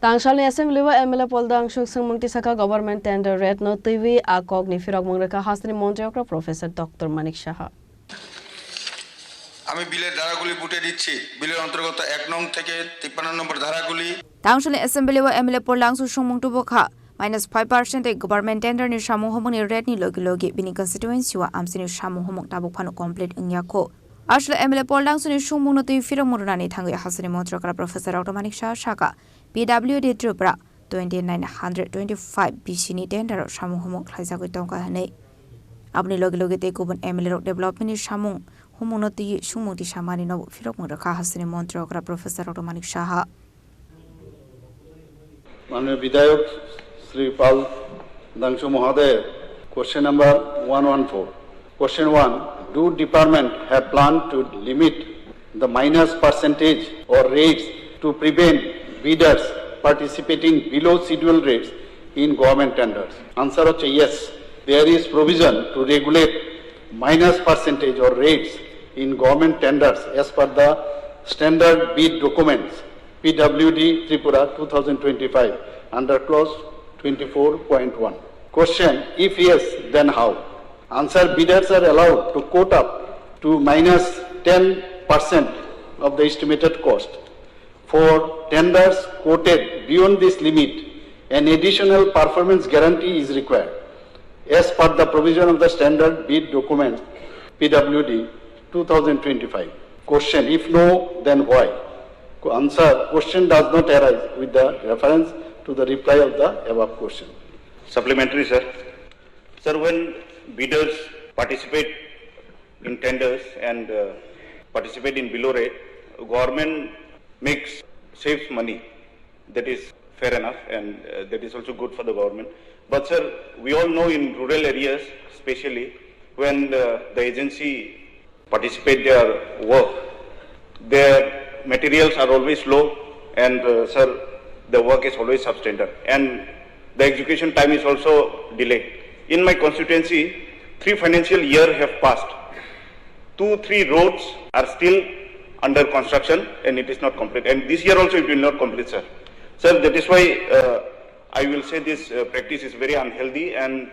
Tangsal Assembly MLA Dangshu Swngmung Tubukha Government Tender Red No Twiwi a Kokni Phirokmung Rwkha Hasteni Okra Professor Dr. Manik saha. আমি বিলের ধারাগুলি বুটে দিচ্ছি বিলের অন্তর্গত 1 নং থেকে 53 নম্বর ধারাগুলি Tangsal Assembly MLA Dangshu Swngmung Tubukha -5% government tender ni samu homong ni red ni logi bini constituency wa amsini samu homong tabukha no complete ngyako asle MLA Dangshu ni Swngmung Tubukha Phirokmung ni thangi Hasteni Okra Professor Dr. Manik saha PWD Tripura 2925 BC ni tender samu homong khlaisa ko tongka hane apni logi te kubun MLA development ni samu homong no ti Swngmung ti samani no Phirokmung Rwkha Hasteni Okra Professor Dr. Manik saha माननीय विधायक श्री पाल दांशु महोदय question number 114 question 1 do department have planned to limit the minus percentage or rates to prevent bidders participating below scheduled rates in government tenders answer hoche yes there is provision to regulate minus percentage or rates in government tenders as per the standard bid documents PWD Tripura 2025 under clause 24.1. Question: if yes, then how? Answer: bidders are allowed to quote up to minus 10% of the estimated cost. For tenders quoted beyond this limit, an additional performance guarantee is required as per the provision of the standard bid document PWD 2025. Question: if no, then why? Answer: question does not arise with the reference to the reply of the above question. Supplementary, sir. Sir, when bidders participate in tenders and participate in below rate, government saves money. That is fair enough, and that is also good for the government. But sir, we all know in rural areas, especially when the agency participate their work, their materials are always low, and sir, the work is always substandard, and the execution time is also delayed. In my constituency, 3 financial years have passed. 2-3 roads are still under construction, and it is not complete. And this year also it will not complete, sir. Sir, that is why I will say this practice is very unhealthy, and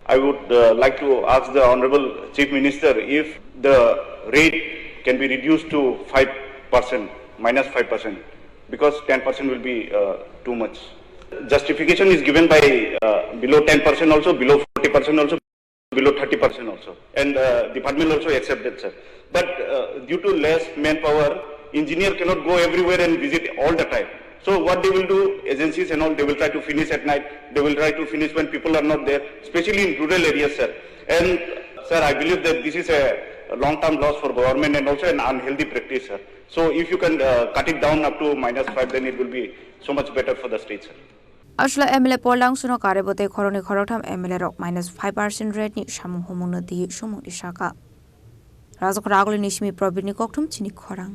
I would like to ask the Honorable Chief Minister if the rate can be reduced to 5%, minus 5%, because 10% will be too much. Justification is given by below 10% also, below 40% also, below 30% also, and department also accepted, sir. But due to less manpower, engineer cannot go everywhere and visit all the time. So what they will do, agencies and all, they will try to finish at night, they will try to finish when people are not there, especially in rural areas, sir. And sir, I believe that this is a long-term loss for government and also an unhealthy practice, sir. So if you can cut it down up to -5, then it will be so much better for the state, sir. Asla MLA Dangshu no karebote khoroni khorotam MLA rok -5% rate ni samu homong no di Swngmung ti saka Rwkha Ragoli nishmi Prof ni koktum Chini Khorang.